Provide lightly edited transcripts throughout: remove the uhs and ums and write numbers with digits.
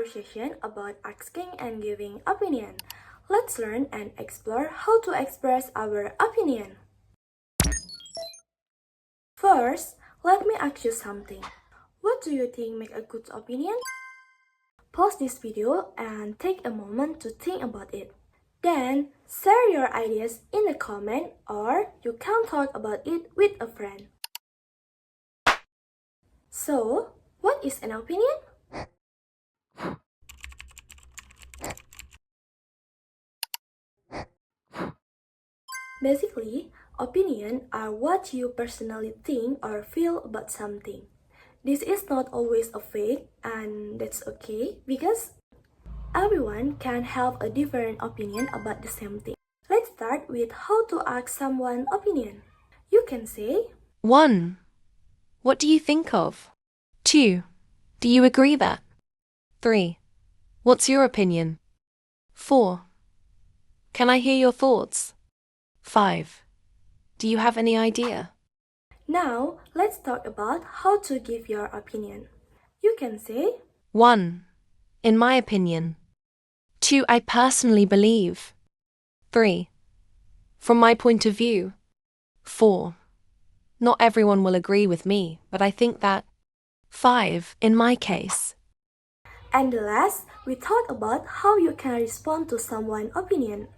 conversation about asking and giving opinion. Let's learn and explore how to express our opinion. First, let me ask you something. What do you think make a good opinion? Pause this video and take a moment to think about it. Then, share your ideas in the comment or you can talk about it with a friend. So, what is an opinion? Basically, opinions are what you personally think or feel about something. This is not always a fake, and that's okay because everyone can have a different opinion about the same thing. Let's start with how to ask someone opinion. You can say 1. What do you think of? 2. Do you agree that? 3. What's your opinion? 4. Can I hear your thoughts? 5. Do you have any idea? Now, let's talk about how to give your opinion. You can say 1. In my opinion. 2. I personally believe. 3. From my point of view. 4. Not everyone will agree with me, but I think that. 5. In my case. And the last, we talk about how you can respond to someone's opinion.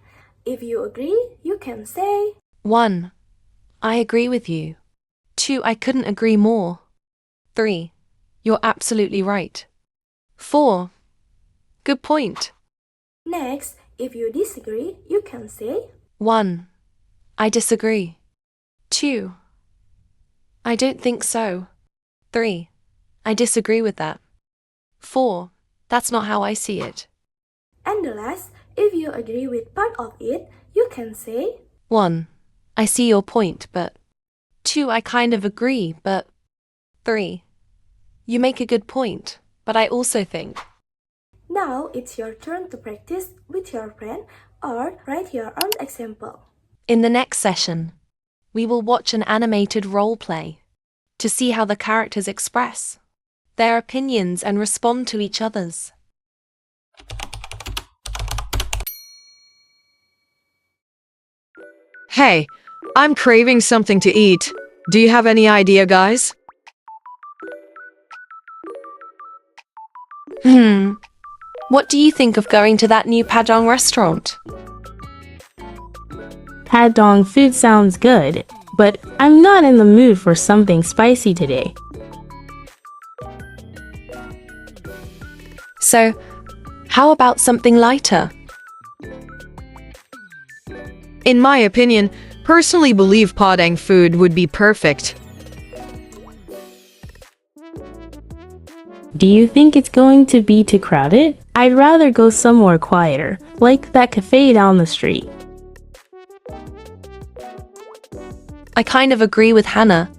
If you agree, you can say 1. I agree with you. 2. I couldn't agree more. 3. You're absolutely right. 4. Good point. Next, if you disagree, you can say 1. I disagree. 2. I don't think so. 3. I disagree with that. 4. That's not how I see it. And the last, if you agree with part of it, you can say 1. I see your point, but 2. I kind of agree, but 3. You make a good point, but I also think. Now it's your turn to practice with your friend or write your own example. In the next session, we will watch an animated role play to see how the characters express their opinions and respond to each other's. Hey, I'm craving something to eat. Do you have any idea, guys? What do you think of going to that new Padang restaurant? Padang food sounds good, but I'm not in the mood for something spicy today. So, how about something lighter? In my opinion, personally believe Padang food would be perfect. Do you think it's going to be too crowded? I'd rather go somewhere quieter, like that cafe down the street. I kind of agree with Hannah.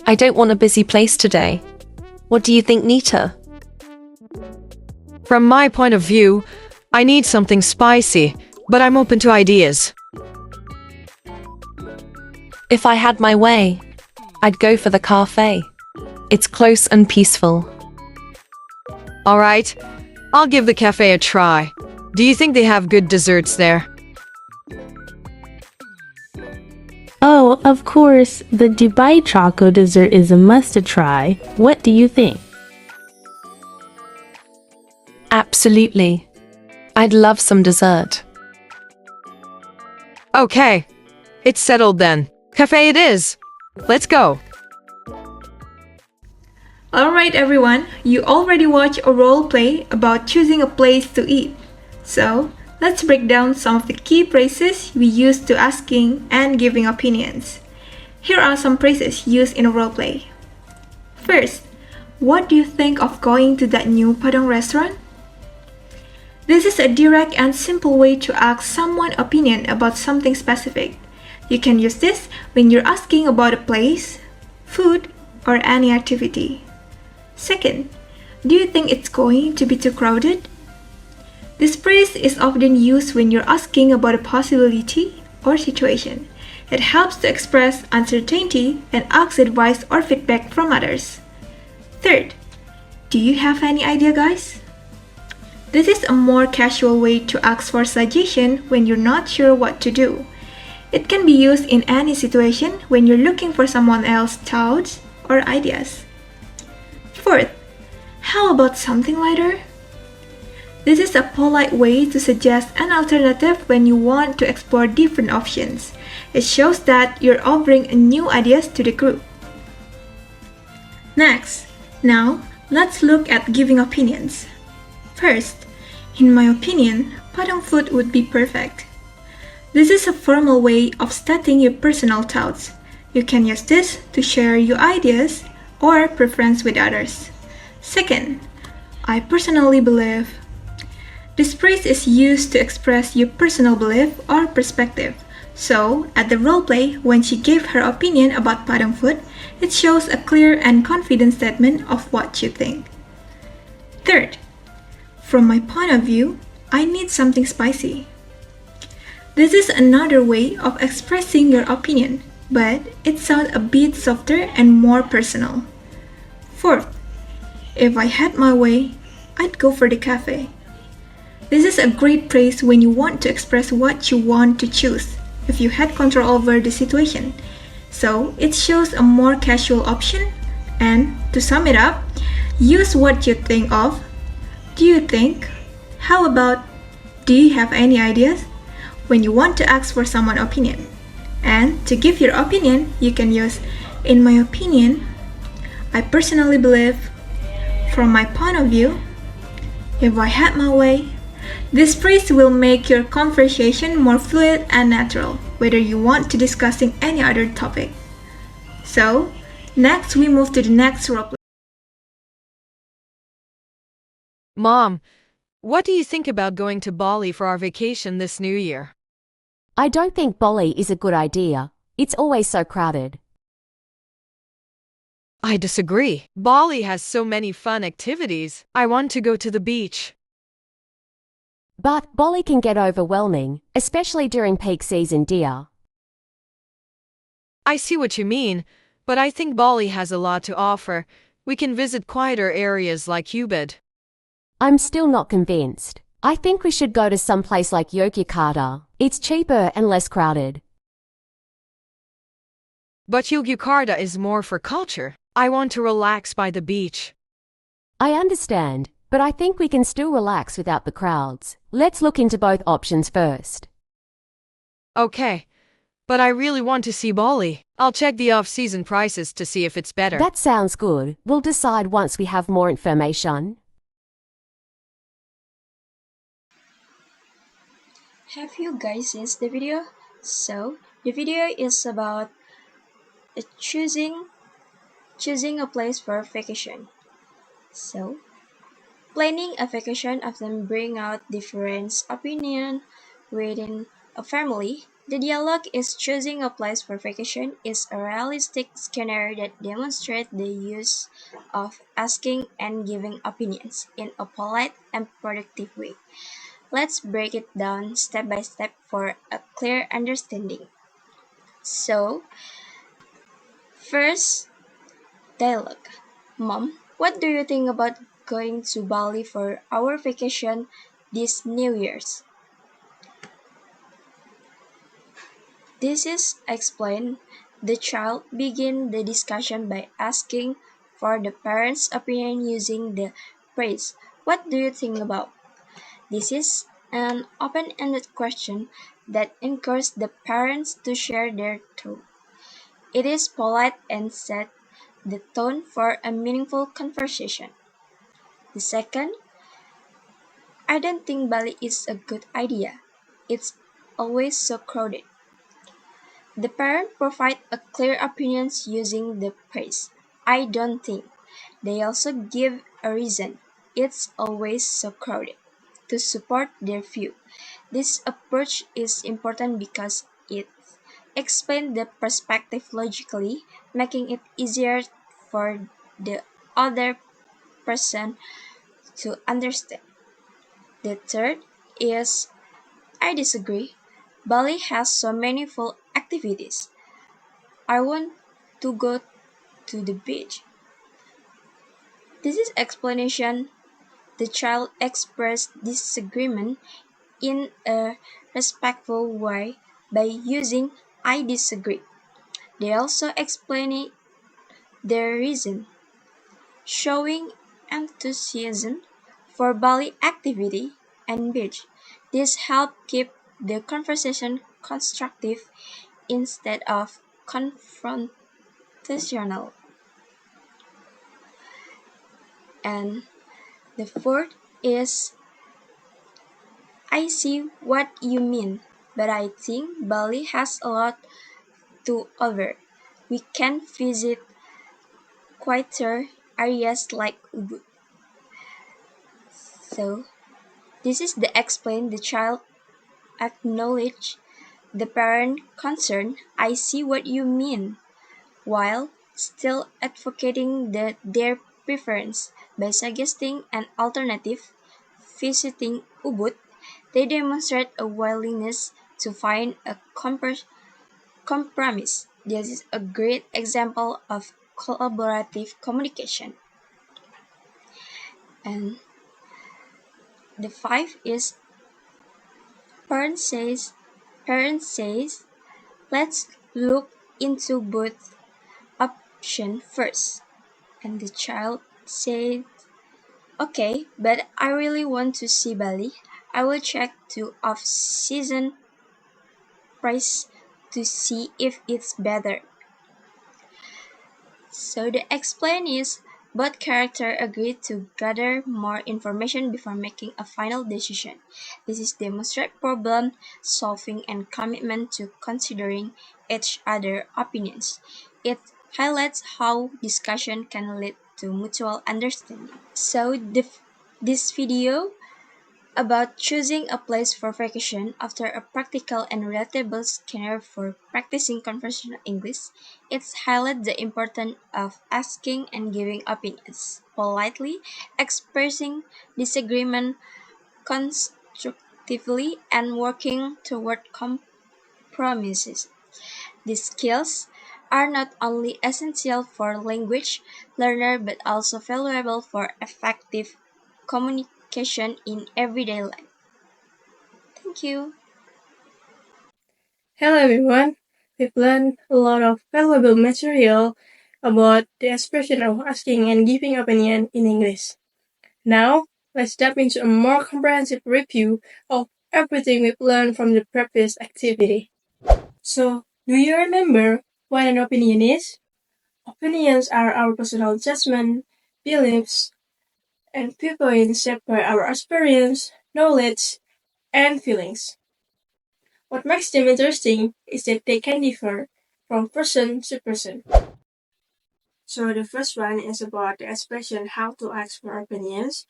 I don't want a busy place today. What do you think, Nita? From my point of view, I need something spicy, but I'm open to ideas. If I had my way, I'd go for the cafe. It's close and peaceful. Alright, I'll give the cafe a try. Do you think they have good desserts there? Oh, of course, the Dubai Choco dessert is a must-try. What do you think? Absolutely. I'd love some dessert. Okay, it's settled then. Cafe it is. Let's go. Alright everyone, you already watched a role play about choosing a place to eat. So, let's break down some of the key phrases we use to asking and giving opinions. Here are some phrases used in a role play. First, what do you think of going to that new Padang restaurant? This is a direct and simple way to ask someone's opinion about something specific. You can use this when you're asking about a place, food, or any activity. Second, do you think it's going to be too crowded? This phrase is often used when you're asking about a possibility or situation. It helps to express uncertainty and ask advice or feedback from others. Third, do you have any idea, guys? This is a more casual way to ask for suggestion when you're not sure what to do. It can be used in any situation when you're looking for someone else's thoughts or ideas. Fourth, how about something lighter? This is a polite way to suggest an alternative when you want to explore different options. It shows that you're offering new ideas to the group. Next, now let's look at giving opinions. First, in my opinion, padang food would be perfect. This is a formal way of stating your personal thoughts. You can use this to share your ideas or preference with others. Second, I personally believe. This phrase is used to express your personal belief or perspective. So, at the roleplay, when she gave her opinion about padang food, it shows a clear and confident statement of what you think. Third, from my point of view, I need something spicy. This is another way of expressing your opinion, but it sounds a bit softer and more personal. Fourth, if I had my way, I'd go for the cafe. This is a great phrase when you want to express what you want to choose, if you had control over the situation. So it shows a more casual option, and to sum it up, use what you think of. Do you think? How about? Do you have any ideas? When you want to ask for someone's opinion. And to give your opinion, you can use, in my opinion, I personally believe, from my point of view, if I had my way. This phrase will make your conversation more fluid and natural, whether you want to discussing any other topic. So, next we move to the next roleplay. Mom, what do you think about going to Bali for our vacation this new year? I don't think Bali is a good idea. It's always so crowded. I disagree. Bali has so many fun activities. I want to go to the beach. But Bali can get overwhelming, especially during peak season, dear. I see what you mean, but I think Bali has a lot to offer. We can visit quieter areas like Ubud. I'm still not convinced. I think we should go to some place like Yogyakarta. It's cheaper and less crowded. But Yogyakarta is more for culture. I want to relax by the beach. I understand, but I think we can still relax without the crowds. Let's look into both options first. Okay, but I really want to see Bali. I'll check the off-season prices to see if it's better. That sounds good. We'll decide once we have more information. Have you guys seen the video? So, the video is about choosing a place for vacation. So, planning a vacation often bring out different opinion within a family. The dialogue is choosing a place for vacation is a realistic scenario that demonstrates the use of asking and giving opinions in a polite and productive way. Let's break it down step by step for a clear understanding. So, first, dialogue. Mom, what do you think about going to Bali for our vacation this New Year's? This is explained. The child begin the discussion by asking for the parents' opinion using the phrase, "What do you think about?" This is an open-ended question that encourages the parents to share their thoughts. It is polite and sets the tone for a meaningful conversation. The second, I don't think Bali is a good idea. It's always so crowded. The parent provides a clear opinion using the phrase, I don't think. They also give a reason, it's always so crowded, to support their view. This approach is important because it explains the perspective logically, making it easier for the other person to understand. The third is I disagree. Bali has so many full activities. I want to go to the beach. This is explanation. the child express disagreement in a respectful way by using I disagree. They also explain their reason, showing enthusiasm for Bali activity and beach. This helps keep the conversation constructive instead of confrontational. And the fourth is I see what you mean, but I think Bali has a lot to offer. We can visit quieter areas like Ubud. So, this is the explain the child acknowledge the parent concern. I see what you mean, while still advocating their preference by suggesting an alternative. Visiting Ubud, they demonstrate a willingness to find a compromise. This is a great example of collaborative communication. And the five is parent says, parent says, let's look into both option first. And the child said, okay, but I really want to see Bali. I will check to off-season price to see if it's better. So the explain is both characters agree to gather more information before making a final decision. This is demonstrate problem solving and commitment to considering each other opinions. It highlights how discussion can lead to mutual understanding. So this video about choosing a place for vacation after a practical and relatable scenario for practicing conversational English, it highlights the importance of asking and giving opinions, politely expressing disagreement constructively, and working toward compromises. These skills are not only essential for language learner but also valuable for effective communication in everyday life. Thank you. Hello everyone. We've learned a lot of valuable material about the expression of asking and giving opinion in English. Now, let's dive into a more comprehensive review of everything we've learned from the previous activity. So, do you remember what an opinion is? Opinions are our personal judgment, beliefs, and viewpoints shaped by our experience, knowledge, and feelings. What makes them interesting is that they can differ from person to person. So the first one is about the expression how to ask for opinions,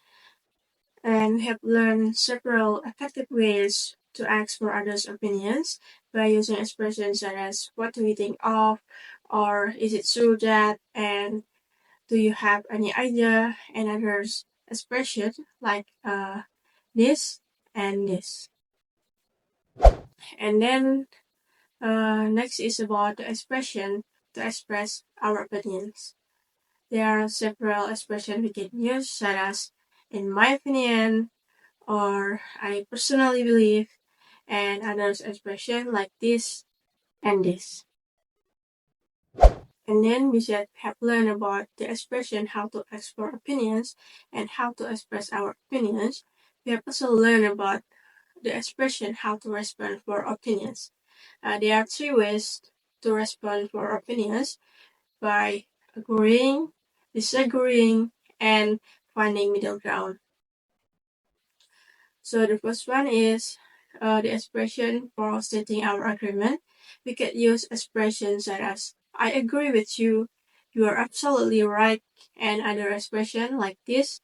and we have learned several effective ways to ask for others' opinions by using expressions such as what do you think of, or is it true that, and do you have any idea, and others expression like this and this. And then next is about the expression to express our opinions. There are several expressions we can use, such as in my opinion, or I personally believe, and others expression like this and this. And then we should have learned about the expression how to express opinions and how to express our opinions. We have also learned about the expression how to respond for opinions. There are three ways to respond for opinions: by agreeing, disagreeing, and finding middle ground. So the first one is the expression for stating our agreement. We can use expressions such as I agree with you, you are absolutely right, and other expression like this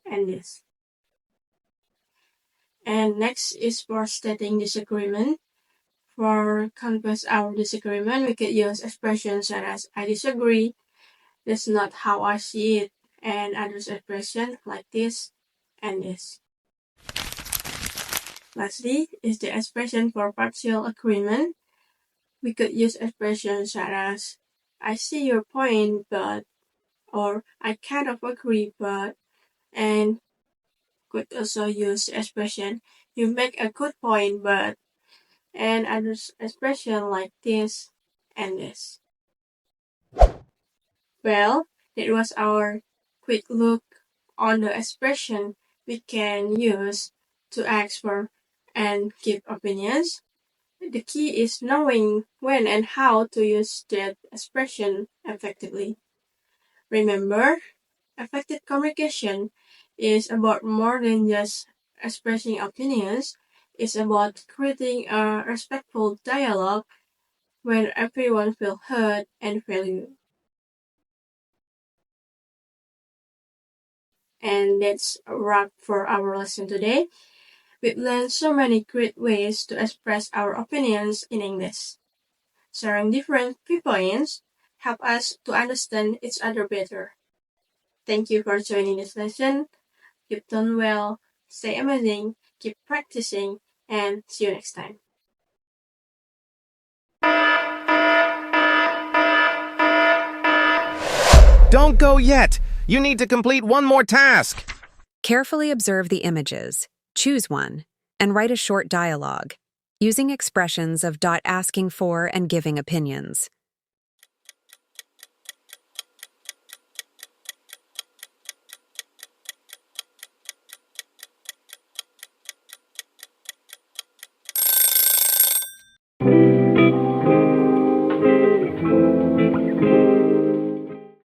and this. And next is for stating disagreement. For confess our disagreement, we could use expressions such as I disagree, that's not how I see it, and other expressions like this and this. Lastly is the expression for partial agreement. We could use expressions such as I see your point but, or I kind of agree but, and could also use the expression, "You make a good point, but," and other expression like this and this. Well, that was our quick look on the expression we can use to ask for and give opinions. The key is knowing when and how to use that expression effectively. Remember, effective communication is about more than just expressing opinions. It's about creating a respectful dialogue where everyone feels heard and valued. And that's a wrap for our lesson today. We've learned so many great ways to express our opinions in English. Sharing different viewpoints help us to understand each other better. Thank you for joining this lesson. You've done well, stay amazing, keep practicing, and see you next time. Don't go yet! You need to complete one more task! Carefully observe the images, choose one, and write a short dialogue, using expressions of asking for and giving opinions.